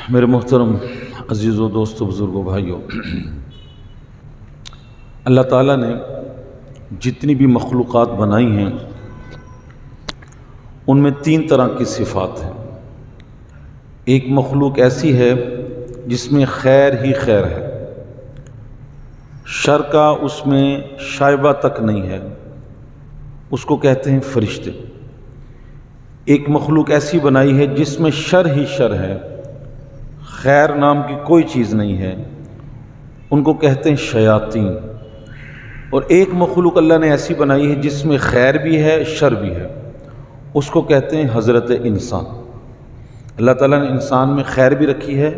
میرے محترم عزیزوں، دوستوں، بزرگوں، بھائیوں، اللہ تعالیٰ نے جتنی بھی مخلوقات بنائی ہیں ان میں 3 طرح کی صفات ہیں۔ ایک مخلوق ایسی ہے جس میں خیر ہی خیر ہے، شر کا اس میں شائبہ تک نہیں ہے، اس کو کہتے ہیں فرشتے۔ ایک مخلوق ایسی بنائی ہے جس میں شر ہی شر ہے، خیر نام کی کوئی چیز نہیں ہے، ان کو کہتے ہیں شیاطین۔ اور ایک مخلوق اللہ نے ایسی بنائی ہے جس میں خیر بھی ہے شر بھی ہے، اس کو کہتے ہیں حضرت انسان۔ اللہ تعالیٰ نے انسان میں خیر بھی رکھی ہے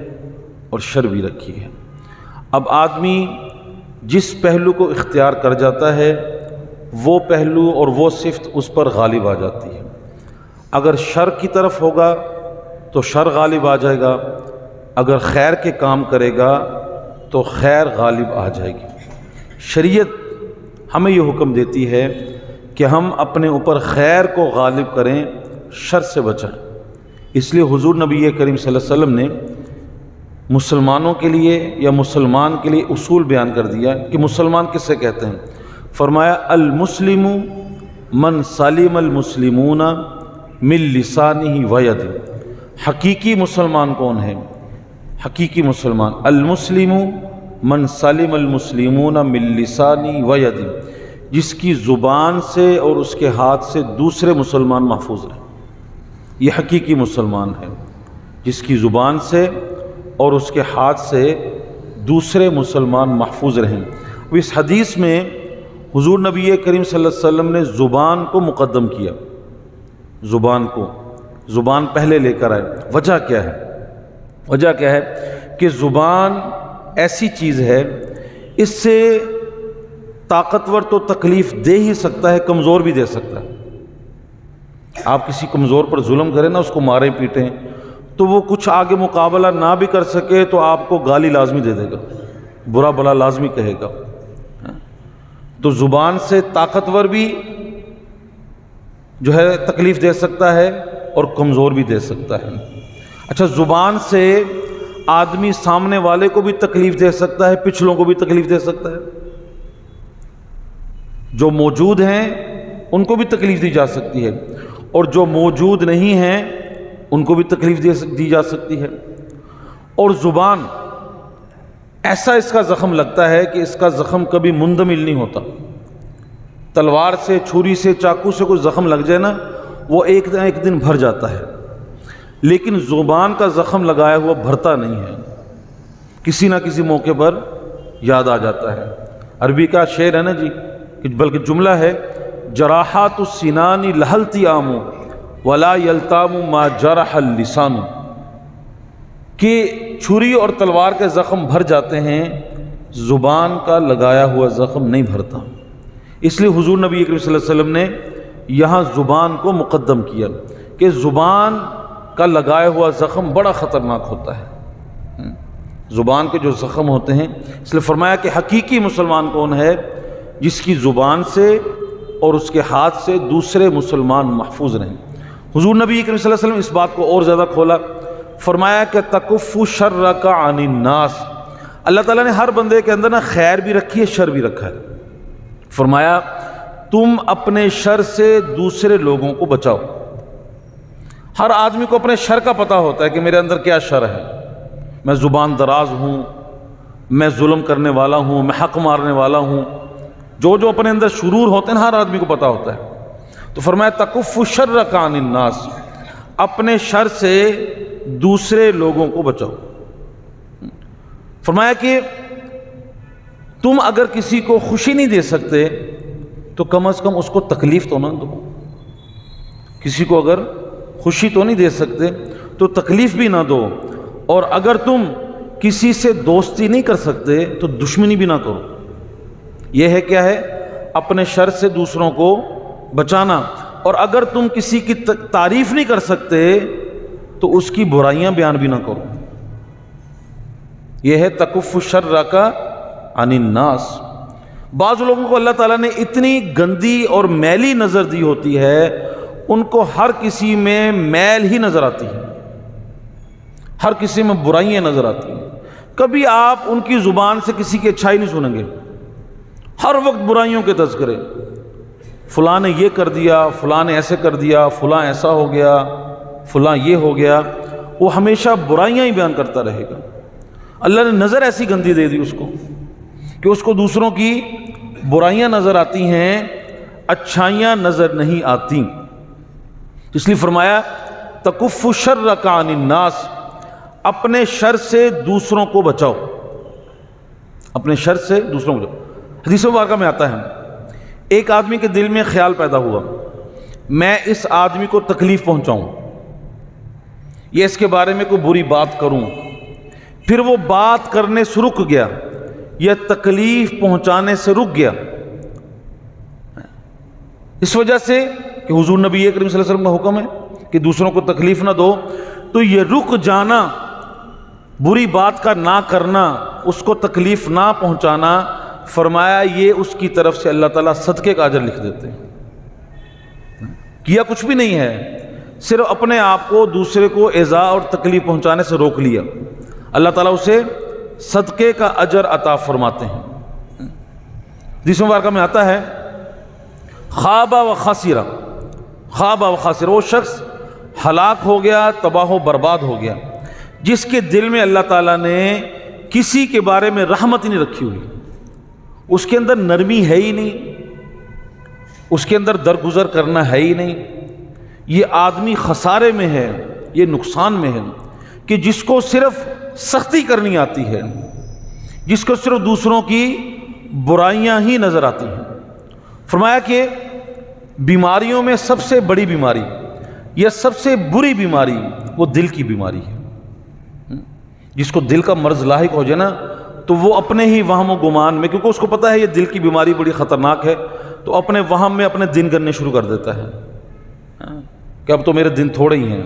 اور شر بھی رکھی ہے۔ اب آدمی جس پہلو کو اختیار کر جاتا ہے وہ پہلو اور وہ صفت اس پر غالب آ جاتی ہے۔ اگر شر کی طرف ہوگا تو شر غالب آ جائے گا، اگر خیر کے کام کرے گا تو خیر غالب آ جائے گی۔ شریعت ہمیں یہ حکم دیتی ہے کہ ہم اپنے اوپر خیر کو غالب کریں، شر سے بچائیں۔ اس لیے حضور نبی کریم صلی اللہ علیہ وسلم نے مسلمانوں کے لیے یا مسلمان کے لیے اصول بیان کر دیا کہ مسلمان کس سے کہتے ہیں۔ فرمایا المسلم من سلم المسلمون من لسانہ و یدہ۔ حقیقی مسلمان کون ہے؟ حقیقی مسلمان المسلم من سلم المسلمون من لسانہ و یدہ، جس کی زبان سے اور اس کے ہاتھ سے دوسرے مسلمان محفوظ رہیں۔ یہ حقیقی مسلمان ہے، جس کی زبان سے اور اس کے ہاتھ سے دوسرے مسلمان محفوظ رہیں۔ اس حدیث میں حضور نبی کریم صلی اللہ علیہ وسلم نے زبان کو مقدم کیا، زبان پہلے لے کر آئے۔ وجہ کیا ہے؟ وجہ کیا ہے کہ زبان ایسی چیز ہے، اس سے طاقتور تو تکلیف دے ہی سکتا ہے، کمزور بھی دے سکتا ہے۔ آپ کسی کمزور پر ظلم کریں نا، اس کو ماریں پیٹیں، تو وہ کچھ آگے مقابلہ نہ بھی کر سکے تو آپ کو گالی لازمی دے دے گا، برا بلا لازمی کہے گا۔ تو زبان سے طاقتور بھی جو ہے تکلیف دے سکتا ہے اور کمزور بھی دے سکتا ہے۔ اچھا، زبان سے آدمی سامنے والے کو بھی تکلیف دے سکتا ہے، پچھلوں کو بھی تکلیف دے سکتا ہے، جو موجود ہیں ان کو بھی تکلیف دی جا سکتی ہے، اور جو موجود نہیں ہیں ان کو بھی تکلیف دی جا سکتی ہے۔ اور زبان ایسا اس کا زخم لگتا ہے کہ اس کا زخم کبھی مندمل نہیں ہوتا۔ تلوار سے، چھری سے، چاقو سے کوئی زخم لگ جائے نا، وہ ایک دن بھر جاتا ہے، لیکن زبان کا زخم لگایا ہوا بھرتا نہیں ہے، کسی نہ کسی موقع پر یاد آ جاتا ہے۔ عربی کا شعر ہے نا جی، بلکہ جملہ ہے، جراحات السنان لہلتیام ولا یلتام ما جرح اللسان، کہ چھری اور تلوار کے زخم بھر جاتے ہیں، زبان کا لگایا ہوا زخم نہیں بھرتا۔ اس لیے حضور نبی کریم صلی اللہ علیہ وسلم نے یہاں زبان کو مقدم کیا کہ زبان کا لگایا ہوا زخم بڑا خطرناک ہوتا ہے، زبان کے جو زخم ہوتے ہیں۔ اس لیے فرمایا کہ حقیقی مسلمان کون ہے؟ جس کی زبان سے اور اس کے ہاتھ سے دوسرے مسلمان محفوظ رہیں۔ حضور نبی کریم صلی اللہ علیہ وسلم اس بات کو اور زیادہ کھولا، فرمایا کہ تکف شرک عن الناس۔ اللہ تعالیٰ نے ہر بندے کے اندر نا خیر بھی رکھی ہے، شر بھی رکھا ہے۔ فرمایا تم اپنے شر سے دوسرے لوگوں کو بچاؤ۔ ہر آدمی کو اپنے شر کا پتہ ہوتا ہے کہ میرے اندر کیا شر ہے، میں زبان دراز ہوں، میں ظلم کرنے والا ہوں، میں حق مارنے والا ہوں، جو اپنے اندر شرور ہوتے ہیں ہر آدمی کو پتہ ہوتا ہے۔ تو فرمایا تکف شرک عن الناس، اپنے شر سے دوسرے لوگوں کو بچاؤ۔ فرمایا کہ تم اگر کسی کو خوشی نہیں دے سکتے تو کم از کم اس کو تکلیف تو نہ دو۔ کسی کو اگر خوشی تو نہیں دے سکتے تو تکلیف بھی نہ دو، اور اگر تم کسی سے دوستی نہیں کر سکتے تو دشمنی بھی نہ کرو۔ یہ ہے کیا ہے؟ اپنے شر سے دوسروں کو بچانا۔ اور اگر تم کسی کی تعریف نہیں کر سکتے تو اس کی برائیاں بیان بھی نہ کرو۔ یہ ہے تکف شرک عن الناس۔ بعض لوگوں کو اللہ تعالیٰ نے اتنی گندی اور میلی نظر دی ہوتی ہے، ان کو ہر کسی میں میل ہی نظر آتی ہے، ہر کسی میں برائیاں نظر آتی ہیں، کبھی آپ ان کی زبان سے کسی کی اچھائی نہیں سنیں گے، ہر وقت برائیوں کے تذکرے، فلاں نے یہ کر دیا، فلاں نے ایسے کر دیا، فلاں ایسا ہو گیا، فلاں یہ ہو گیا، وہ ہمیشہ برائیاں ہی بیان کرتا رہے گا۔ اللہ نے نظر ایسی گندی دے دی اس کو کہ اس کو دوسروں کی برائیاں نظر آتی ہیں، اچھائیاں نظر نہیں آتی۔ اس لیے فرمایا تکف شرک عن الناس، اپنے شر سے دوسروں کو بچاؤ، اپنے شر سے دوسروں کو بچاؤ۔ حدیث مبارکہ میں آتا ہے ایک آدمی کے دل میں خیال پیدا ہوا میں اس آدمی کو تکلیف پہنچاؤں یا اس کے بارے میں کوئی بری بات کروں، پھر وہ بات کرنے سے رک گیا یا تکلیف پہنچانے سے رک گیا، اس وجہ سے کہ حضور نبی کریم صلی اللہ علیہ وسلم کا حکم ہے کہ دوسروں کو تکلیف نہ دو، تو یہ رک جانا، بری بات کا نہ کرنا، اس کو تکلیف نہ پہنچانا، فرمایا یہ اس کی طرف سے اللہ تعالیٰ صدقے کا اجر لکھ دیتے ہیں۔ کیا کچھ بھی نہیں ہے، صرف اپنے آپ کو دوسرے کو ایذا اور تکلیف پہنچانے سے روک لیا، اللہ تعالیٰ اسے صدقے کا اجر عطا فرماتے ہیں۔ حدیث مبارکہ میں آتا ہے خواب و خاسرہ، خواب و خاسرہ، وہ شخص ہلاک ہو گیا، تباہ و برباد ہو گیا جس کے دل میں اللہ تعالیٰ نے کسی کے بارے میں رحمت ہی نہیں رکھی ہوئی، اس کے اندر نرمی ہے ہی نہیں، اس کے اندر درگزر کرنا ہے ہی نہیں، یہ آدمی خسارے میں ہے، یہ نقصان میں ہے کہ جس کو صرف سختی کرنی آتی ہے، جس کو صرف دوسروں کی برائیاں ہی نظر آتی ہیں۔ فرمایا کہ بیماریوں میں سب سے بڑی بیماری یا سب سے بری بیماری وہ دل کی بیماری ہے۔ جس کو دل کا مرض لاحق ہو جائے نا تو وہ اپنے ہی وہم و گمان میں، کیونکہ اس کو پتہ ہے یہ دل کی بیماری بڑی خطرناک ہے، تو اپنے وہم میں اپنے دن گننے شروع کر دیتا ہے کہ اب تو میرے دن تھوڑے ہی ہیں،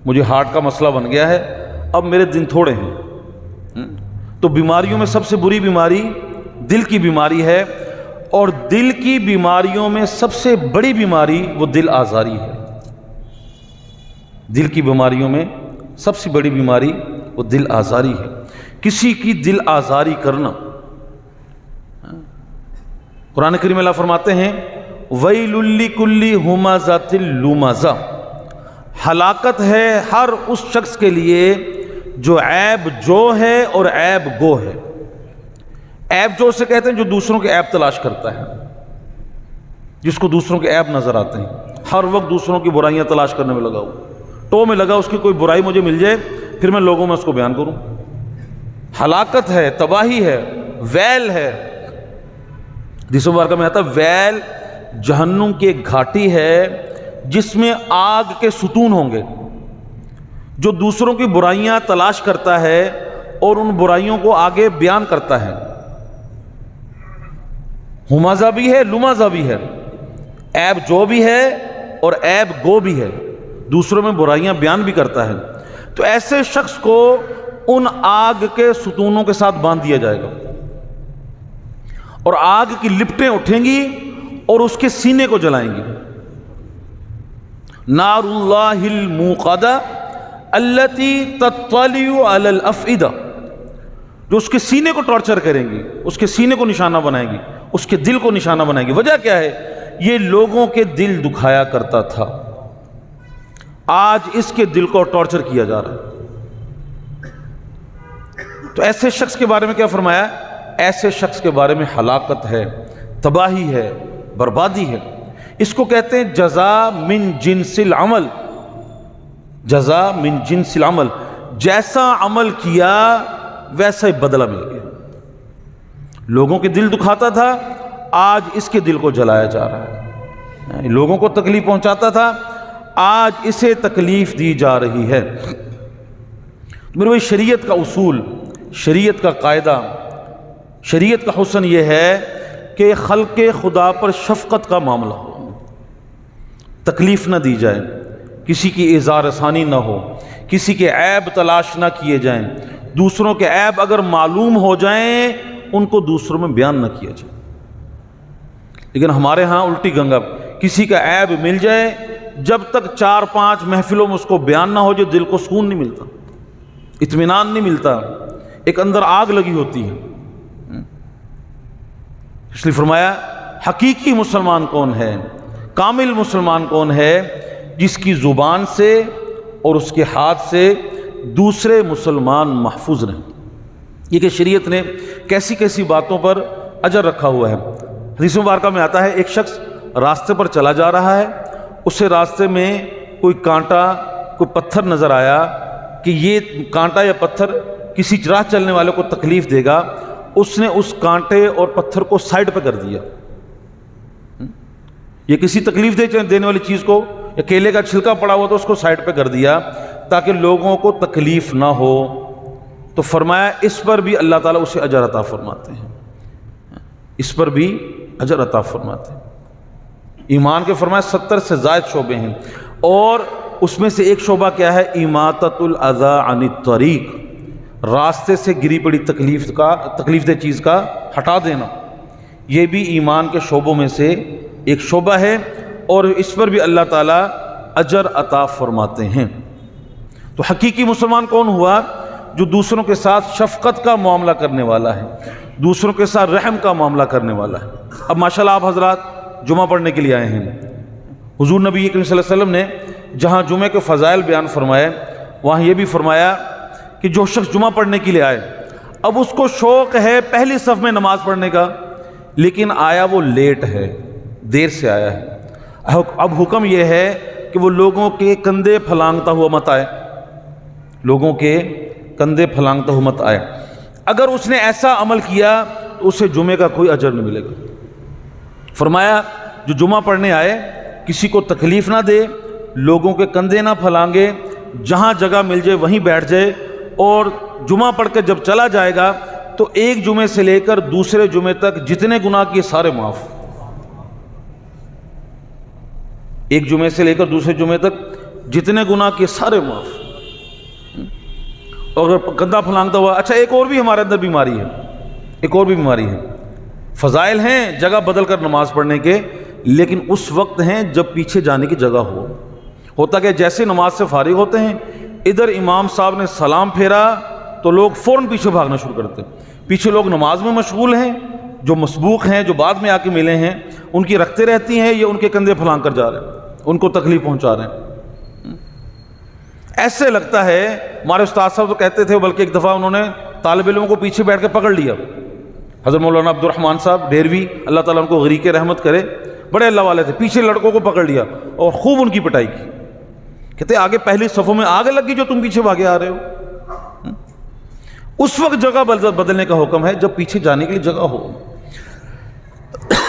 مجھے ہارٹ کا مسئلہ بن گیا ہے، اب میرے دن تھوڑے ہیں۔ تو بیماریوں میں سب سے بری بیماری دل کی بیماری ہے، اور دل کی بیماریوں میں سب سے بڑی بیماری وہ دل آزاری ہے۔ دل کی بیماریوں میں سب سے بڑی بیماری وہ دل آزاری ہے، کسی کی دل آزاری کرنا۔ قرآن کریم اللہ فرماتے ہیں وَيْلٌ لِكُلِّ ہُمَزَةٍ لُمَزَةٍ، ہلاکت ہے ہر اس شخص کے لیے جو عیب جو ہے اور عیب گو ہے۔ عیب جو اسے کہتے ہیں جو دوسروں کے عیب تلاش کرتا ہے، جس کو دوسروں کے عیب نظر آتے ہیں، ہر وقت دوسروں کی برائیاں تلاش کرنے میں لگا ہو، ٹو میں لگا اس کی کوئی برائی مجھے مل جائے پھر میں لوگوں میں اس کو بیان کروں۔ ہلاکت ہے، تباہی ہے، ویل ہے۔ حدیث مبارکہ میں آتا ہے ویل جہنم کی ایک گھاٹی ہے جس میں آگ کے ستون ہوں گے، جو دوسروں کی برائیاں تلاش کرتا ہے اور ان برائیوں کو آگے بیان کرتا ہے۔ ہمازہ بھی ہے، لمازہ بھی ہے، عیب جو بھی ہے اور عیب گو بھی ہے، دوسروں میں برائیاں بیان بھی کرتا ہے۔ تو ایسے شخص کو ان آگ کے ستونوں کے ساتھ باندھ دیا جائے گا اور آگ کی لپٹیں اٹھیں گی اور اس کے سینے کو جلائیں گی۔ نار اللہ الموقدہ التی تطلع علی الافئدہ، جو اس کے سینے کو ٹارچر کریں گی، اس کے سینے کو نشانہ بنائیں گی، اس کے دل کو نشانہ بنائیں گی۔ وجہ کیا ہے؟ یہ لوگوں کے دل دکھایا کرتا تھا، آج اس کے دل کو ٹارچر کیا جا رہا ہے۔ تو ایسے شخص کے بارے میں کیا فرمایا؟ ایسے شخص کے بارے میں ہلاکت ہے، تباہی ہے، بربادی ہے۔ اس کو کہتے ہیں جزا من جنس العمل، جزا من جنس العمل، جیسا عمل کیا ویسا ہی بدلہ مل گیا۔ لوگوں کے دل دکھاتا تھا، آج اس کے دل کو جلایا جا رہا ہے۔ لوگوں کو تکلیف پہنچاتا تھا، آج اسے تکلیف دی جا رہی ہے۔ میرے بھائی شریعت کا اصول، شریعت کا قاعدہ، شریعت کا حسن یہ ہے کہ خلق خدا پر شفقت کا معاملہ ہو، تکلیف نہ دی جائے، کسی کی ایذا رسانی نہ ہو، کسی کے عیب تلاش نہ کیے جائیں، دوسروں کے عیب اگر معلوم ہو جائیں ان کو دوسروں میں بیان نہ کیا جائے۔ لیکن ہمارے ہاں الٹی گنگا، کسی کا عیب مل جائے، جب تک 4-5 محفلوں میں اس کو بیان نہ ہو جائے دل کو سکون نہیں ملتا۔ اطمینان نہیں ملتا، ایک اندر آگ لگی ہوتی ہے۔ اس لیے فرمایا حقیقی مسلمان کون ہے، کامل مسلمان کون ہے، جس کی زبان سے اور اس کے ہاتھ سے دوسرے مسلمان محفوظ رہیں۔ یہ کہ شریعت نے کیسی کیسی باتوں پر اجر رکھا ہوا ہے۔ حدیث مبارکہ میں آتا ہے ایک شخص راستے پر چلا جا رہا ہے، اسے راستے میں کوئی کانٹا، کوئی پتھر نظر آیا کہ یہ کانٹا یا پتھر کسی راہ چلنے والے کو تکلیف دے گا، اس نے اس کانٹے اور پتھر کو سائڈ پہ کر دیا۔ یہ کسی تکلیف دینے والی چیز کو، یا کیلے کا چھلکا پڑا ہوا تو اس کو سائڈ پہ کر دیا تاکہ لوگوں کو تکلیف نہ ہو۔ تو فرمایا اس پر بھی اللہ تعالیٰ اسے اجر عطا فرماتے ہیں، اس پر بھی اجر عطا فرماتے ہیں۔ ایمان کے فرمایا 70 سے زائد شعبے ہیں، اور اس میں سے ایک شعبہ کیا ہے؟ اماطۃ الاذی عن الطریق، راستے سے گری پڑی تکلیف دہ چیز کا ہٹا دینا، یہ بھی ایمان کے شعبوں میں سے ایک شعبہ ہے، اور اس پر بھی اللہ تعالیٰ اجر عطا فرماتے ہیں۔ تو حقیقی مسلمان کون ہوا؟ جو دوسروں کے ساتھ شفقت کا معاملہ کرنے والا ہے، دوسروں کے ساتھ رحم کا معاملہ کرنے والا ہے۔ اب ماشاءاللہ آپ حضرات جمعہ پڑھنے کے لیے آئے ہیں، حضور نبی کریم صلی اللہ علیہ وسلم نے جہاں جمعے کے فضائل بیان فرمائے، وہاں یہ بھی فرمایا کہ جو شخص جمعہ پڑھنے کے لیے آئے، اب اس کو شوق ہے پہلی صف میں نماز پڑھنے کا، لیکن آیا وہ لیٹ ہے، دیر سے آیا ہے، اب حکم یہ ہے کہ وہ لوگوں کے کندھے پھلانگتا ہوا مت آئے، لوگوں کے کندھے پھلانگتا ہوا مت آئے۔ اگر اس نے ایسا عمل کیا تو اسے جمعے کا کوئی اجر نہیں ملے گا۔ فرمایا جو جمعہ پڑھنے آئے کسی کو تکلیف نہ دے، لوگوں کے کندھے نہ پھلانگے، جہاں جگہ مل جائے وہیں بیٹھ جائے، اور جمعہ پڑھ کے جب چلا جائے گا تو ایک جمعے سے لے کر دوسرے جمعے تک جتنے گناہ کیے سارے معاف، ایک جمعے سے لے کر دوسرے جمعے تک جتنے گناہ کیے سارے معاف۔ اور اگر کندھا پھلانگتا ہوا، اچھا ایک اور بھی ہمارے اندر بیماری ہے، ایک اور بھی بیماری ہے، فضائل ہیں جگہ بدل کر نماز پڑھنے کے، لیکن اس وقت ہیں جب پیچھے جانے کی جگہ ہوتا کہ جیسے نماز سے فارغ ہوتے ہیں، ادھر امام صاحب نے سلام پھیرا تو لوگ فوراً پیچھے بھاگنا شروع کرتے ہیں، پیچھے لوگ نماز میں مشغول ہیں، جو مسبوق ہیں، جو بعد میں آ کے ملے ہیں، ان کی رکھتے رہتی ہیں، یہ ان کے کندھے پھلانگ کر جا رہے ہیں، ان کو تکلیف پہنچا رہے ہیں۔ ایسے لگتا ہے، ہمارے استاد صاحب تو کہتے تھے، بلکہ ایک دفعہ انہوں نے طالب علموں کو پیچھے بیٹھ کے پکڑ لیا، حضرت مولانا عبد الرحمن صاحب ڈیروی، اللہ تعالیٰ ان کو غریق رحمت کرے، بڑے اللہ والے تھے، پیچھے لڑکوں کو پکڑ لیا اور خوب ان کی پٹائی کی، کہتے آگے پہلی صفوں میں آگے لگ گئی جو تم پیچھے بھاگے آ رہے ہو۔ اس وقت جگہ بدلنے کا حکم ہے جب پیچھے جانے کے لیے جگہ ہو۔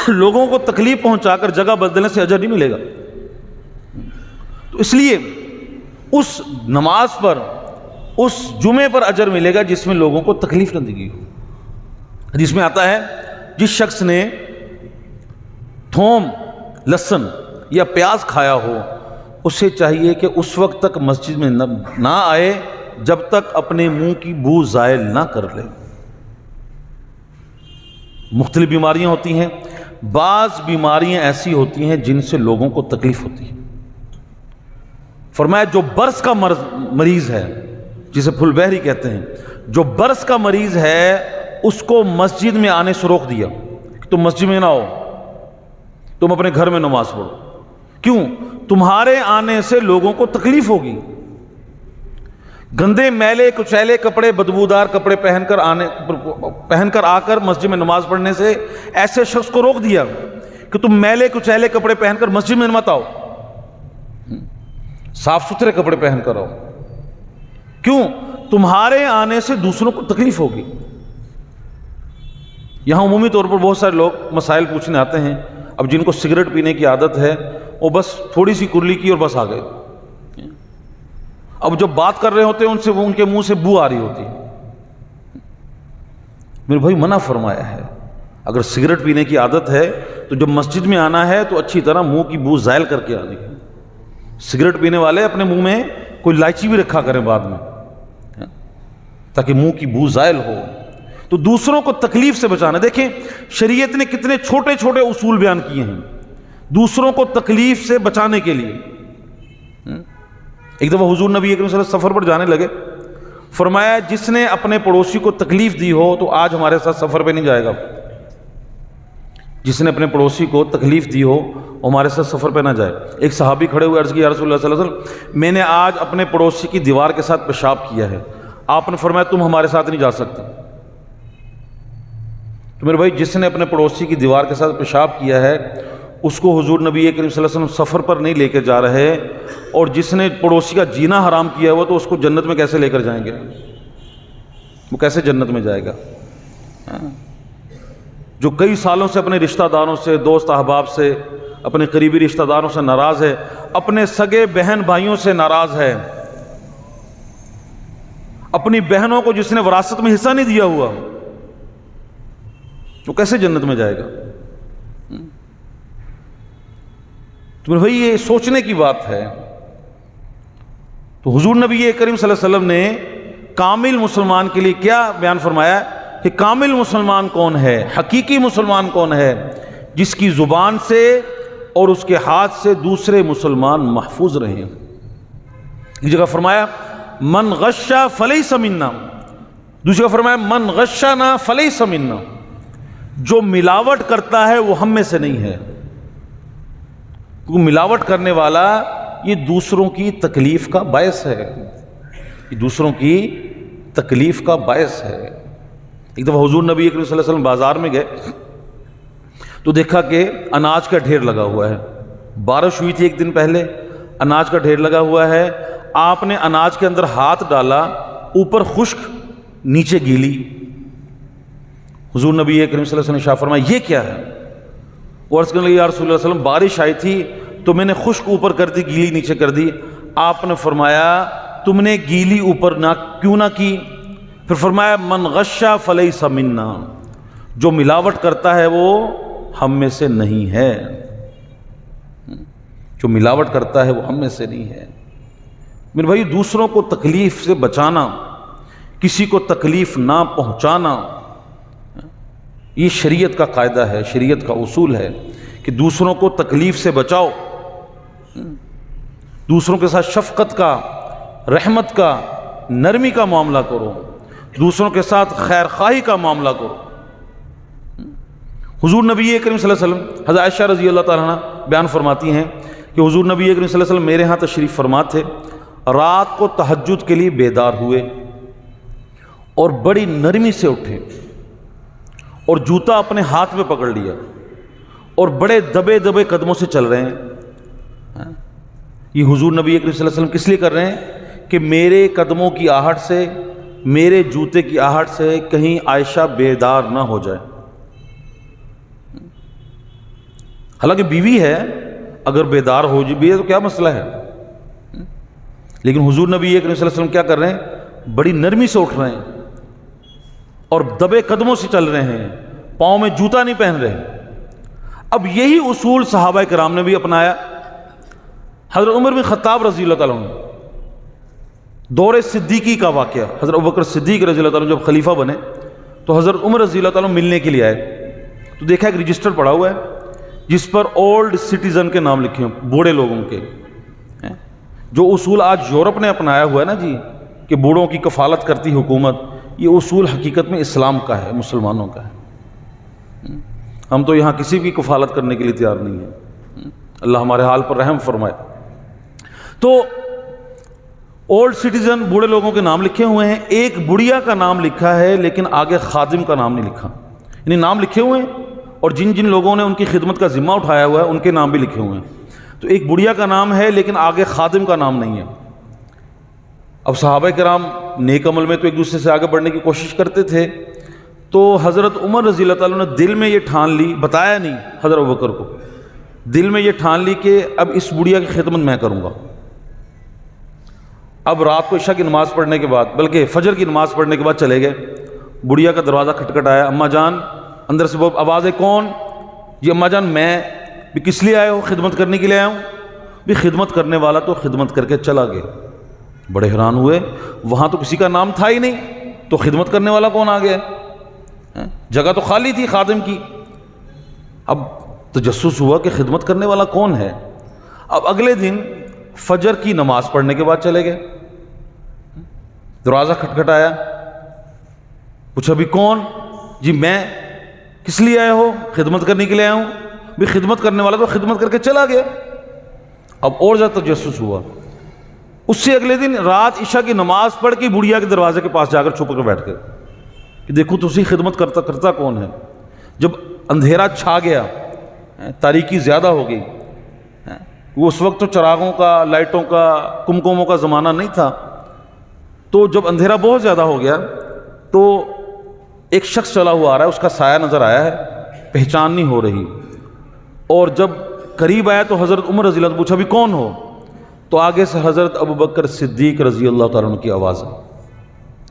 لوگوں کو تکلیف پہنچا کر جگہ بدلنے سے اجر نہیں ملے گا۔ تو اس لیے اس نماز پر، اس جمعے پر اجر ملے گا جس میں لوگوں کو تکلیف نہ دی گئی ہو۔ جس میں آتا ہے جس شخص نے تھوم، لہسن یا پیاز کھایا ہو، اسے چاہیے کہ اس وقت تک مسجد میں نہ آئے جب تک اپنے منہ کی بو زائل نہ کر لے۔ مختلف بیماریاں ہوتی ہیں، بعض بیماریاں ایسی ہوتی ہیں جن سے لوگوں کو تکلیف ہوتی ہے۔ فرمایا جو برس کا مریض ہے، جسے پھل بہری کہتے ہیں، جو برس کا مریض ہے اس کو مسجد میں آنے سے روک دیا کہ تم مسجد میں نہ آؤ، تم اپنے گھر میں نماز پڑھو۔ کیوں؟ تمہارے آنے سے لوگوں کو تکلیف ہوگی۔ گندے میلے کچیلے کپڑے، بدبودار کپڑے پہن کر آ کر مسجد میں نماز پڑھنے سے ایسے شخص کو روک دیا کہ تم میلے کچیلے کپڑے پہن کر مسجد میں مت آؤ، صاف ستھرے کپڑے پہن کر آؤ۔ کیوں؟ تمہارے آنے سے دوسروں کو تکلیف ہوگی۔ یہاں عمومی طور پر بہت سارے لوگ مسائل پوچھنے آتے ہیں، اب جن کو سگریٹ پینے کی عادت ہے وہ بس تھوڑی سی کرلی کی اور بس آ گئے، اب جب بات کر رہے ہوتے ہیں ان کے منہ سے بو آ رہی ہوتی ہے۔ میرے بھائی منع فرمایا ہے، اگر سگریٹ پینے کی عادت ہے تو جب مسجد میں آنا ہے تو اچھی طرح منہ کی بو زائل کر کے آنی ہے۔ سگریٹ پینے والے اپنے منہ میں کوئی الائچی بھی رکھا کریں بعد میں، تاکہ منہ کی بو زائل ہو۔ تو دوسروں کو تکلیف سے بچانا، دیکھیں شریعت نے کتنے چھوٹے چھوٹے اصول بیان کیے ہیں دوسروں کو تکلیف سے بچانے کے لیے۔ ایک دفعہ حضور نبی کریم صلی اللہ علیہ وسلم سفر پر جانے لگے فرمایا جس نے اپنے پڑوسی کو تکلیف دی ہو تو آج ہمارے ساتھ سفر پہ نہیں جائے گا. جس نے اپنے پڑوسی کو تکلیف دی ہو ہمارے ساتھ سفر پہ نہ جائے. ایک صحابی کھڑے ہوئے عرض کی یا رسول اللہ صلی اللہ علیہ وسلم میں نے آج اپنے پڑوسی کی دیوار کے ساتھ پیشاب کیا ہے. آپ نے فرمایا تم ہمارے ساتھ نہیں جا سکتے. تو میرے بھائی جس نے اپنے پڑوسی کی دیوار کے ساتھ پیشاب کیا ہے اس کو حضور نبی کریم صلی اللہ علیہ وسلم سفر پر نہیں لے کے جا رہے, اور جس نے پڑوسی کا جینا حرام کیا ہوا تو اس کو جنت میں کیسے لے کر جائیں گے؟ وہ کیسے جنت میں جائے گا؟ جو کئی سالوں سے اپنے رشتہ داروں سے, دوست احباب سے, اپنے قریبی رشتہ داروں سے ناراض ہے, اپنے سگے بہن بھائیوں سے ناراض ہے, اپنی بہنوں کو جس نے وراثت میں حصہ نہیں دیا ہوا, وہ کیسے جنت میں جائے گا؟ تو بھائی یہ سوچنے کی بات ہے. تو حضور نبی کریم صلی اللہ علیہ وسلم نے کامل مسلمان کے لیے کیا بیان فرمایا کہ کامل مسلمان کون ہے, حقیقی مسلمان کون ہے؟ جس کی زبان سے اور اس کے ہاتھ سے دوسرے مسلمان محفوظ رہیں. ایک جگہ فرمایا من غشا فلیس منا, دوسری جگہ فرمایا من غشنا فلیس منا. جو ملاوٹ کرتا ہے وہ ہم میں سے نہیں ہے. کیونکہ ملاوٹ کرنے والا یہ دوسروں کی تکلیف کا باعث ہے, یہ دوسروں کی تکلیف کا باعث ہے. ایک دفعہ حضور نبی کریم صلی اللہ علیہ وسلم بازار میں گئے تو دیکھا کہ اناج کا ڈھیر لگا ہوا ہے. بارش ہوئی تھی ایک دن پہلے, اناج کا ڈھیر لگا ہوا ہے. آپ نے اناج کے اندر ہاتھ ڈالا, اوپر خشک نیچے گیلی. حضور نبی کریم صلی اللہ علیہ وسلم نے ارشاد فرمایا یہ کیا ہے؟ وہ عرض کرنے لگے یا رسول اللہ صلی اللہ علیہ وسلم بارش آئی تھی تو میں نے خشک اوپر کر دی, گیلی نیچے کر دی. آپ نے فرمایا تم نے گیلی اوپر نہ کیوں نہ کی؟ پھر فرمایا من غشا فلیس منا, جو ملاوٹ کرتا ہے وہ ہم میں سے نہیں ہے. جو ملاوٹ کرتا ہے وہ ہم میں سے نہیں ہے. میرے بھائی دوسروں کو تکلیف سے بچانا, کسی کو تکلیف نہ پہنچانا, یہ شریعت کا قاعدہ ہے, شریعت کا اصول ہے کہ دوسروں کو تکلیف سے بچاؤ, دوسروں کے ساتھ شفقت کا, رحمت کا, نرمی کا معاملہ کرو, دوسروں کے ساتھ خیر خواہی کا معاملہ کرو. حضور نبی کریم صلی اللہ علیہ وسلم, حضرت عائشہ رضی اللہ تعالیٰ عنہ بیان فرماتی ہیں کہ حضور نبی کریم صلی اللہ علیہ وسلم میرے ہاں تشریف فرما تھے. رات کو تہجد کے لیے بیدار ہوئے اور بڑی نرمی سے اٹھے اور جوتا اپنے ہاتھ میں پکڑ لیا اور بڑے دبے دبے قدموں سے چل رہے ہیں. یہ حضور نبی کریم صلی اللہ علیہ وسلم کس لیے کر رہے ہیں کہ میرے قدموں کی آہٹ سے, میرے جوتے کی آہٹ سے کہیں عائشہ بیدار نہ ہو جائے. حالانکہ بیوی ہے, اگر بیدار ہو بھی ہے تو کیا مسئلہ ہے, لیکن حضور نبی کریم صلی اللہ علیہ وسلم کیا کر رہے ہیں, بڑی نرمی سے اٹھ رہے ہیں اور دبے قدموں سے چل رہے ہیں, پاؤں میں جوتا نہیں پہن رہے. اب یہی اصول صحابہ کرام نے بھی اپنایا. حضرت عمر بن خطاب رضی اللہ تعالیٰ عنہ, دور صدیقی کا واقعہ, حضرت ابوبکر صدیق رضی اللہ تعالیٰ عنہ جب خلیفہ بنے تو حضرت عمر رضی اللہ تعالیٰ عنہ ملنے کے لیے آئے تو دیکھا ایک رجسٹر پڑا ہوا ہے جس پر اولڈ سٹیزن کے نام لکھے ہیں, بوڑھے لوگوں کے. جو اصول آج یورپ نے اپنایا ہوا ہے نا جی کہ بوڑھوں کی کفالت کرتی حکومت, یہ اصول حقیقت میں اسلام کا ہے, مسلمانوں کا ہے. ہم تو یہاں کسی کی کفالت کرنے کے لیے تیار نہیں ہیں. اللہ ہمارے حال پر رحم فرمائے. تو اولڈ سٹیزن بوڑھے لوگوں کے نام لکھے ہوئے ہیں. ایک بڑھیا کا نام لکھا ہے لیکن آگے خادم کا نام نہیں لکھا, یعنی نام لکھے ہوئے ہیں اور جن جن لوگوں نے ان کی خدمت کا ذمہ اٹھایا ہوا ہے ان کے نام بھی لکھے ہوئے ہیں. تو ایک بڑھیا کا نام ہے لیکن آگے خادم کا نام نہیں ہے. اب صحابہ کرام نیک عمل میں تو ایک دوسرے سے آگے بڑھنے کی کوشش کرتے تھے, تو حضرت عمر رضی اللہ تعالیٰ نے دل میں یہ ٹھان لی, بتایا نہیں حضرت ابوبکر کو, دل میں یہ ٹھان لی کہ اب اس بڑھیا کی خدمت میں کروں گا. اب رات کو عشاء کی نماز پڑھنے کے بعد, بلکہ فجر کی نماز پڑھنے کے بعد چلے گئے. بڑھیا کا دروازہ کھٹکھٹایا, اماں جان, اندر سے آواز ہے کون؟ جی اماں جان میں. بھی کس لیے آئے ہو؟ خدمت کرنے کے لیے آیا ہوں. بھی خدمت کرنے والا تو خدمت کر کے چلا گیا. بڑے حیران ہوئے, وہاں تو کسی کا نام تھا ہی نہیں, تو خدمت کرنے والا کون آ گیا؟ جگہ تو خالی تھی خادم کی. اب تجسس ہوا کہ خدمت کرنے والا کون ہے. اب اگلے دن فجر کی نماز پڑھنے کے بعد چلے گئے. دروازہ کھٹکھٹایا، پوچھا بھی کون؟ جی میں۔ کس لیے آئے ہو؟ خدمت کرنے کے لیے آیا ہوں۔ بھی خدمت کرنے والا تو خدمت کر کے چلا گیا۔ اب اور زیادہ تجسس ہوا، اس سے اگلے دن رات عشاء کی نماز پڑھ کے بڑھیا کے دروازے کے پاس جا کر چھپ کر بیٹھ گئے کہ دیکھو تسی خدمت کرتا کون ہے۔ جب اندھیرا چھا گیا، تاریکی زیادہ ہو گئی، وہ اس وقت تو چراغوں کا، لائٹوں کا، کمکموں کا زمانہ نہیں تھا، تو جب اندھیرا بہت زیادہ ہو گیا تو ایک شخص چلا ہوا آ رہا ہے، اس کا سایہ نظر آیا ہے، پہچان نہیں ہو رہی، اور جب قریب آیا تو حضرت عمر رضی اللہ عنہ پوچھا بھی کون ہو؟ تو آگے سے حضرت ابوبکر صدیق رضی اللہ تعالیٰ عنہ کی آواز ہے۔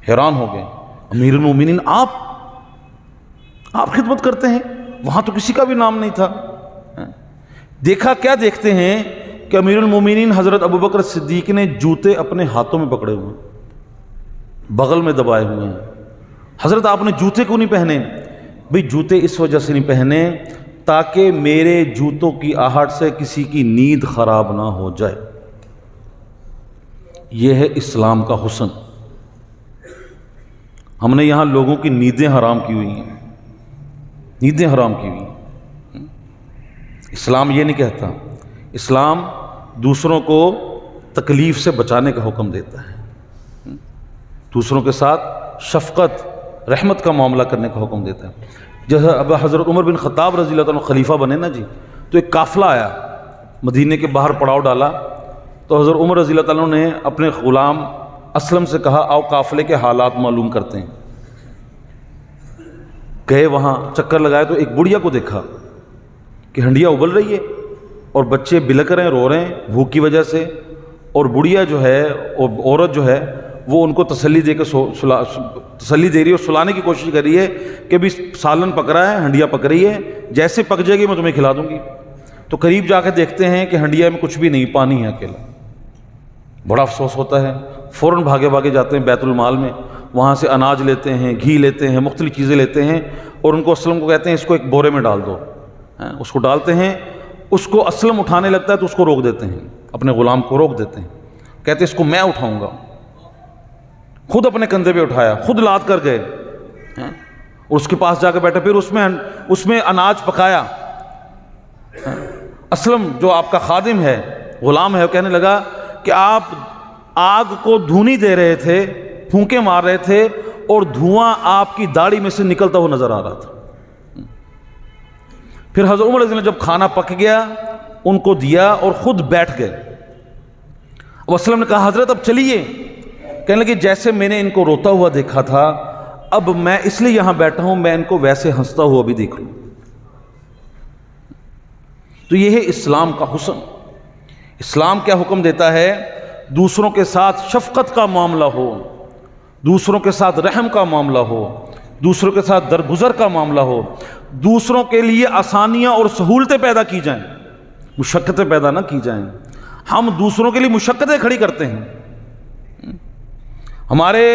حیران ہو گئے، امیر المومنین آپ خدمت کرتے ہیں؟ وہاں تو کسی کا بھی نام نہیں تھا۔ دیکھا کیا دیکھتے ہیں کہ امیر المومنین حضرت ابوبکر صدیق نے جوتے اپنے ہاتھوں میں پکڑے ہوئے ہیں، بغل میں دبائے ہوئے ہیں۔ حضرت آپ نے جوتے کیوں نہیں پہنے؟ بھئی جوتے اس وجہ سے نہیں پہنے تاکہ میرے جوتوں کی آہٹ سے کسی کی نیند خراب نہ ہو جائے۔ یہ ہے اسلام کا حسن۔ ہم نے یہاں لوگوں کی نیندیں حرام کی ہوئی ہیں، نیندیں حرام کی ہوئی ہیں۔ اسلام یہ نہیں کہتا، اسلام دوسروں کو تکلیف سے بچانے کا حکم دیتا ہے، دوسروں کے ساتھ شفقت رحمت کا معاملہ کرنے کا حکم دیتا ہے۔ جیسے اب حضرت عمر بن خطاب رضی اللہ عنہ خلیفہ بنے نا جی، تو ایک قافلہ آیا، مدینے کے باہر پڑاؤ ڈالا، تو حضرت عمر رضی اللہ عنہ نے اپنے غلام اسلم سے کہا آؤ قافلے کے حالات معلوم کرتے ہیں۔ گئے وہاں، چکر لگائے تو ایک بڑھیا کو دیکھا کہ ہنڈیا ابل رہی ہے اور بچے بلک رہے ہیں، رو رہے ہیں بھوک کی وجہ سے، اور بڑھیا جو ہے اور عورت جو ہے وہ ان کو تسلی دے کے تسلی دے رہی ہے اور سلانے کی کوشش کر رہی ہے کہ بھی سالن پک رہا ہے، ہنڈیا پک رہی ہے، جیسے پک جائے گی میں تمہیں کھلا دوں گی۔ تو قریب جا کے دیکھتے ہیں کہ ہنڈیا میں کچھ بھی نہیں، پانی ہے اکیلا۔ بڑا افسوس ہوتا ہے، فوراً بھاگے جاتے ہیں بیت المال میں، وہاں سے اناج لیتے ہیں، گھی لیتے ہیں، مختلف چیزیں لیتے ہیں، اور ان کو اسلم کو کہتے ہیں اس کو ایک بورے میں ڈال دو۔ اس کو ڈالتے ہیں، اس کو اسلم اٹھانے لگتا ہے تو اس کو روک دیتے ہیں، اپنے غلام کو روک دیتے ہیں، کہتے ہیں اس کو میں اٹھاؤں گا۔ خود اپنے کندھے پہ اٹھایا، خود لاد کر گئے اور اس کے پاس جا کے بیٹھے، پھر اس میں اناج پکایا۔ اسلم جو آپ کا خادم ہے، غلام ہے، وہ کہنے لگا کہ آپ آگ کو دھونی دے رہے تھے، پھونکے مار رہے تھے، اور دھواں آپ کی داڑھی میں سے نکلتا ہوا نظر آ رہا تھا۔ پھر حضرت عمر رضی اللہ عنہ جب کھانا پک گیا ان کو دیا اور خود بیٹھ گئے۔ اب اسلم نے کہا حضرت اب چلیے، کہنے لگے جیسے میں نے ان کو روتا ہوا دیکھا تھا اب میں اس لیے یہاں بیٹھا ہوں میں ان کو ویسے ہنستا ہوا بھی دیکھ لوں۔ تو یہ ہے اسلام کا حسن۔ اسلام کیا حکم دیتا ہے؟ دوسروں کے ساتھ شفقت کا معاملہ ہو، دوسروں کے ساتھ رحم کا معاملہ ہو، دوسروں کے ساتھ درگزر کا معاملہ ہو، دوسروں کے لیے آسانیاں اور سہولتیں پیدا کی جائیں، مشقتیں پیدا نہ کی جائیں۔ ہم دوسروں کے لیے مشقتیں کھڑی کرتے ہیں۔ ہمارے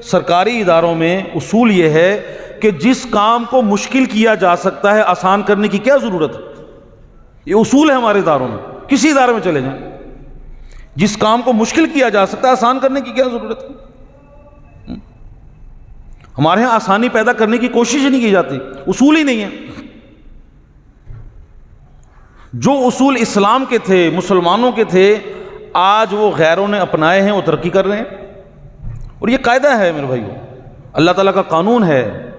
سرکاری اداروں میں اصول یہ ہے کہ جس کام کو مشکل کیا جا سکتا ہے آسان کرنے کی کیا ضرورت ہے؟ یہ اصول ہے ہمارے اداروں میں، کسی ادارے میں چلے جائیں، جس کام کو مشکل کیا جا سکتا ہے آسان کرنے کی کیا ضرورت ہے؟ ہمارے ہاں آسانی پیدا کرنے کی کوشش نہیں کی جاتی، اصول ہی نہیں ہے۔ جو اصول اسلام کے تھے، مسلمانوں کے تھے، آج وہ غیروں نے اپنائے ہیں، وہ ترقی کر رہے ہیں۔ اور یہ قاعدہ ہے میرے بھائیو، اللہ تعالیٰ کا قانون ہے،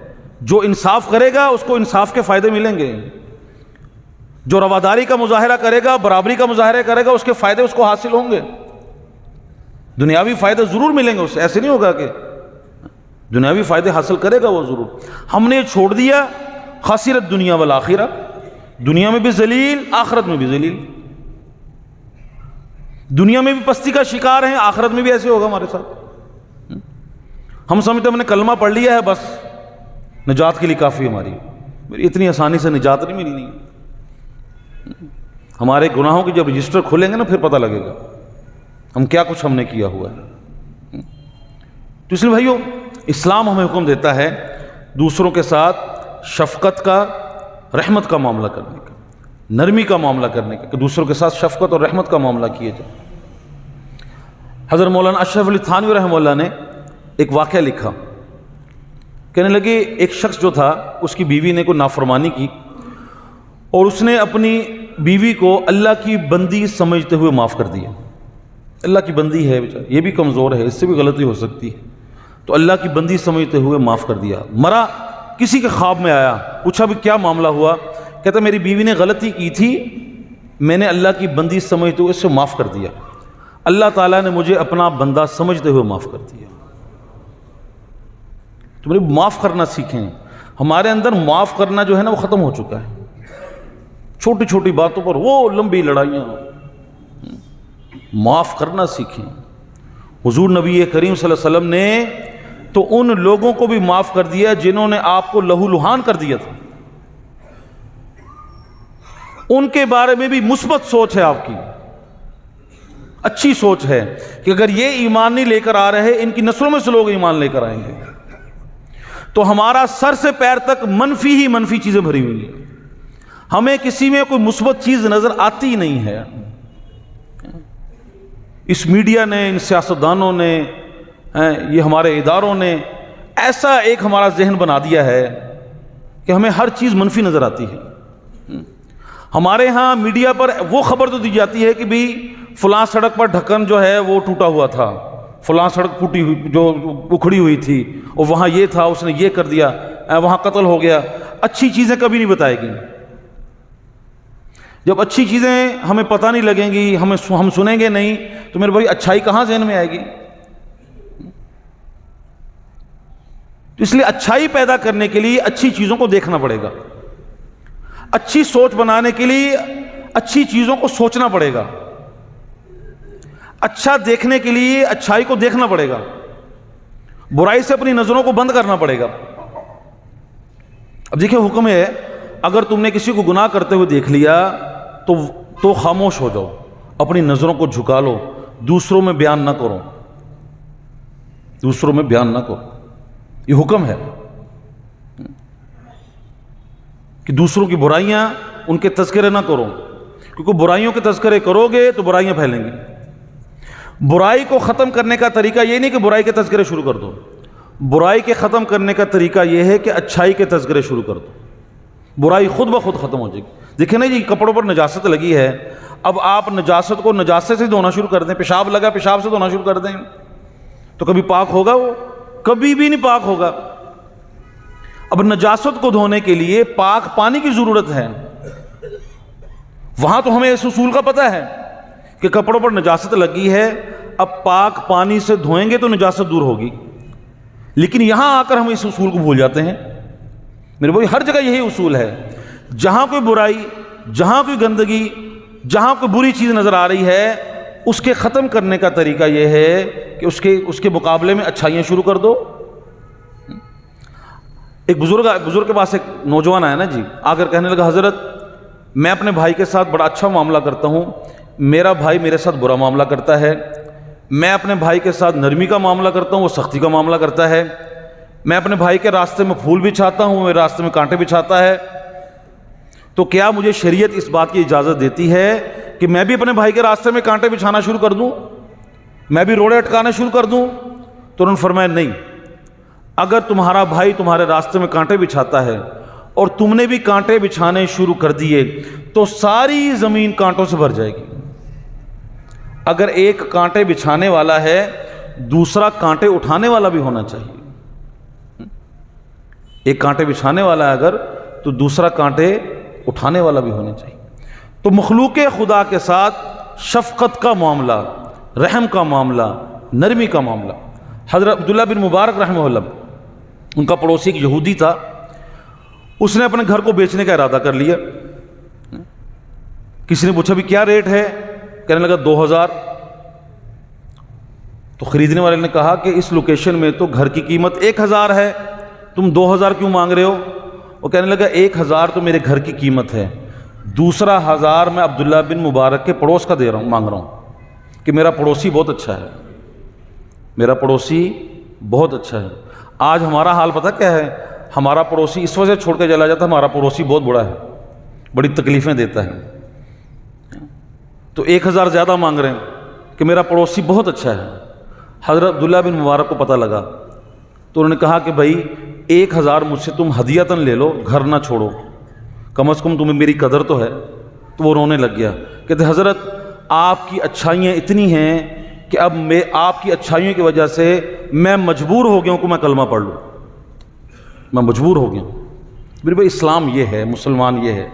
جو انصاف کرے گا اس کو انصاف کے فائدے ملیں گے، جو رواداری کا مظاہرہ کرے گا، برابری کا مظاہرہ کرے گا، اس کے فائدے اس کو حاصل ہوں گے، دنیاوی فائدے ضرور ملیں گے اس سے، ایسے نہیں ہوگا کہ دنیاوی فائدے حاصل کرے گا وہ ضرور۔ ہم نے چھوڑ دیا خسرت دنیا والآخرہ، دنیا میں بھی ذلیل، آخرت میں بھی ذلیل، دنیا میں بھی پستی کا شکار ہیں، آخرت میں بھی ایسے ہوگا ہمارے ساتھ۔ ہم سمجھتے ہم نے کلمہ پڑھ لیا ہے بس نجات کے لیے کافی ہماری، اتنی آسانی سے نجات نہیں ملی نہیں۔ ہمارے گناہوں کی جب رجسٹر کھولیں گے نا پھر پتہ لگے گا ہم کیا کچھ ہم نے کیا ہوا ہے۔ تو اس لیے بھائیو اسلام ہمیں حکم دیتا ہے دوسروں کے ساتھ شفقت کا، رحمت کا معاملہ کرنے کا، نرمی کا معاملہ کرنے کا، کہ دوسروں کے ساتھ شفقت اور رحمت کا معاملہ کیے جائے۔ حضرت مولانا اشرف علی تھانوی رحمہ اللہ نے ایک واقعہ لکھا. کہنے لگے ایک شخص جو تھا اس کی بیوی نے کوئی نافرمانی کی اور اس نے اپنی بیوی کو اللہ کی بندی سمجھتے ہوئے معاف کر دیا. اللہ کی بندی ہے بیچارہ، یہ بھی کمزور ہے، اس سے بھی غلطی ہو سکتی ہے، تو اللہ کی بندی سمجھتے ہوئے معاف کر دیا. مرا، کسی کے خواب میں آیا، پوچھا بھی کیا معاملہ ہوا؟ کہتا میری بیوی نے غلطی کی تھی، میں نے اللہ کی بندی سمجھتے ہوئے اس سے معاف کر دیا، اللہ تعالیٰ نے مجھے اپنا بندہ سمجھتے ہوئے معاف کر دیا. تمہیں معاف کرنا سیکھیں. ہمارے اندر معاف کرنا جو ہے نا وہ ختم ہو چکا ہے. چھوٹی چھوٹی باتوں پر وہ لمبی لڑائیاں. معاف کرنا سیکھیں. حضور نبی کریم صلی اللہ علیہ وسلم نے تو ان لوگوں کو بھی معاف کر دیا جنہوں نے آپ کو لہو لہان کر دیا تھا. ان کے بارے میں بھی مثبت سوچ ہے آپ کی، اچھی سوچ ہے کہ اگر یہ ایمان نہیں لے کر آ رہے، ان کی نسلوں میں سے لوگ ایمان لے کر آئیں گے. تو ہمارا سر سے پیر تک منفی ہی منفی چیزیں بھری ہوئی ہیں. ہمیں کسی میں کوئی مثبت چیز نظر آتی نہیں ہے. اس میڈیا نے، ان سیاستدانوں نے، یہ ہمارے اداروں نے ایسا ایک ہمارا ذہن بنا دیا ہے کہ ہمیں ہر چیز منفی نظر آتی ہے. ہمارے ہاں میڈیا پر وہ خبر تو دی جاتی ہے کہ بھی فلاں سڑک پر ڈھکن جو ہے وہ ٹوٹا ہوا تھا، فلاں سڑک پھوٹی ہوئی جو اکھڑی ہوئی تھی، اور وہاں یہ تھا، اس نے یہ کر دیا، وہاں قتل ہو گیا. اچھی چیزیں کبھی نہیں بتائے گی. جب اچھی چیزیں ہمیں پتہ نہیں لگیں گی، ہم سنیں گے نہیں، تو میرے بھائی اچھائی کہاں ذہن میں آئے گی؟ تو اس لیے اچھائی پیدا کرنے کے لیے اچھی چیزوں کو دیکھنا پڑے گا. اچھی سوچ بنانے کے لیے اچھی چیزوں کو سوچنا پڑے گا. اچھا دیکھنے کے لیے اچھائی کو دیکھنا پڑے گا. برائی سے اپنی نظروں کو بند کرنا پڑے گا. اب دیکھیں حکم ہے، اگر تم نے کسی کو گناہ کرتے ہوئے دیکھ لیا تو خاموش ہو جاؤ، اپنی نظروں کو جھکا لو، دوسروں میں بیان نہ کرو، دوسروں میں بیان نہ کرو. یہ حکم ہے کہ دوسروں کی برائیاں، ان کے تذکرے نہ کرو، کیونکہ برائیوں کے تذکرے کرو گے تو برائیاں پھیلیں گی. برائی کو ختم کرنے کا طریقہ یہ نہیں کہ برائی کے تذکرے شروع کر دو. برائی کے ختم کرنے کا طریقہ یہ ہے کہ اچھائی کے تذکرے شروع کر دو. برائی خود بخود ختم ہو جائے گی. دیکھیں نا جی، کپڑوں پر نجاست لگی ہے، اب آپ نجاست کو نجاست سے دھونا شروع کر دیں. پیشاب لگا، پیشاب سے دھونا شروع کر دیں، تو کبھی پاک ہوگا؟ وہ کبھی بھی نہیں پاک ہوگا. اب نجاست کو دھونے کے لیے پاک پانی کی ضرورت ہے. وہاں تو ہمیں اس اصول کا پتہ ہے کہ کپڑوں پر نجاست لگی ہے، اب پاک پانی سے دھوئیں گے تو نجاست دور ہوگی. لیکن یہاں آ کر ہم اس اصول کو بھول جاتے ہیں. میرے بھائی ہر جگہ یہی اصول ہے، جہاں کوئی برائی، جہاں کوئی گندگی، جہاں کوئی بری چیز نظر آ رہی ہے، اس کے ختم کرنے کا طریقہ یہ ہے کہ اس کے مقابلے میں اچھائیاں شروع کر دو. ایک بزرگ کے پاس ایک نوجوان آیا نا جی، آ کر کہنے لگا حضرت میں اپنے بھائی کے ساتھ بڑا اچھا معاملہ کرتا ہوں، میرا بھائی میرے ساتھ برا معاملہ کرتا ہے. میں اپنے بھائی کے ساتھ نرمی کا معاملہ کرتا ہوں، وہ سختی کا معاملہ کرتا ہے. میں اپنے بھائی کے راستے میں پھول بچھاتا ہوں، میرے راستے میں کانٹے بچھاتا ہے. تو کیا مجھے شریعت اس بات کی اجازت دیتی ہے کہ میں بھی اپنے بھائی کے راستے میں کانٹے بچھانا شروع کر دوں، میں بھی روڑے اٹکانا شروع کر دوں؟ تو انہوں نے فرمایا نہیں، اگر تمہارا بھائی تمہارے راستے میں کانٹے بچھاتا ہے اور تم نے بھی کانٹے بچھانے شروع کر دیے تو ساری زمین کانٹوں سے بھر جائے گی. اگر ایک کانٹے بچھانے والا ہے، دوسرا کانٹے اٹھانے والا بھی ہونا چاہیے. ایک کانٹے بچھانے والا ہے اگر، تو دوسرا کانٹے اٹھانے والا بھی ہونا چاہیے. تو مخلوق خدا کے ساتھ شفقت کا معاملہ، رحم کا معاملہ، نرمی کا معاملہ. حضرت عبداللہ بن مبارک رحمہ اللہ، ان کا پڑوسی ایک یہودی تھا، اس نے اپنے گھر کو بیچنے کا ارادہ کر لیا. کسی نے پوچھا بھی کیا ریٹ ہے؟ کہنے لگا 2000. تو خریدنے والے نے کہا کہ اس لوکیشن میں تو گھر کی قیمت 1000 ہے، تم 2000 کیوں مانگ رہے ہو؟ وہ کہنے لگا 1000 تو میرے گھر کی قیمت ہے، دوسرا 1000 میں عبداللہ بن مبارک کے پڑوس کا مانگ رہا ہوں کہ میرا پڑوسی بہت اچھا ہے، میرا پڑوسی بہت اچھا ہے. آج ہمارا حال پتہ کیا ہے؟ ہمارا پڑوسی اس وجہ چھوڑ کے چلا جاتا ہے، ہمارا پڑوسی بہت بڑا ہے، بڑی تکلیفیں دیتا ہے. تو 1000 زیادہ مانگ رہے ہیں کہ میرا پڑوسی بہت اچھا ہے. حضرت عبداللہ بن مبارک کو پتہ لگا تو انہوں نے کہا کہ بھائی 1000 مجھ سے تم ہدیتاً لے لو، گھر نہ چھوڑو، کم از کم تمہیں میری قدر تو ہے۔ تو وہ رونے لگ گیا، کہتے حضرت آپ کی اچھائیاں اتنی ہیں کہ اب میں آپ کی اچھائیوں کی وجہ سے میں مجبور ہو گیا ہوں کہ میں کلمہ پڑھ لوں، میں مجبور ہو گیا ہوں۔ میرے بھائی اسلام یہ ہے، مسلمان یہ ہے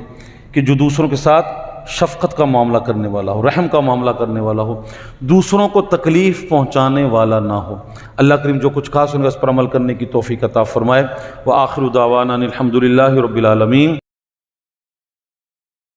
کہ جو دوسروں کے ساتھ شفقت کا معاملہ کرنے والا ہو، رحم کا معاملہ کرنے والا ہو، دوسروں کو تکلیف پہنچانے والا نہ ہو۔ اللہ کریم جو کچھ کہا سن اس پر عمل کرنے کی توفیق عطا فرمائے۔ وآخر دعوانا الحمد للہ رب العالمین۔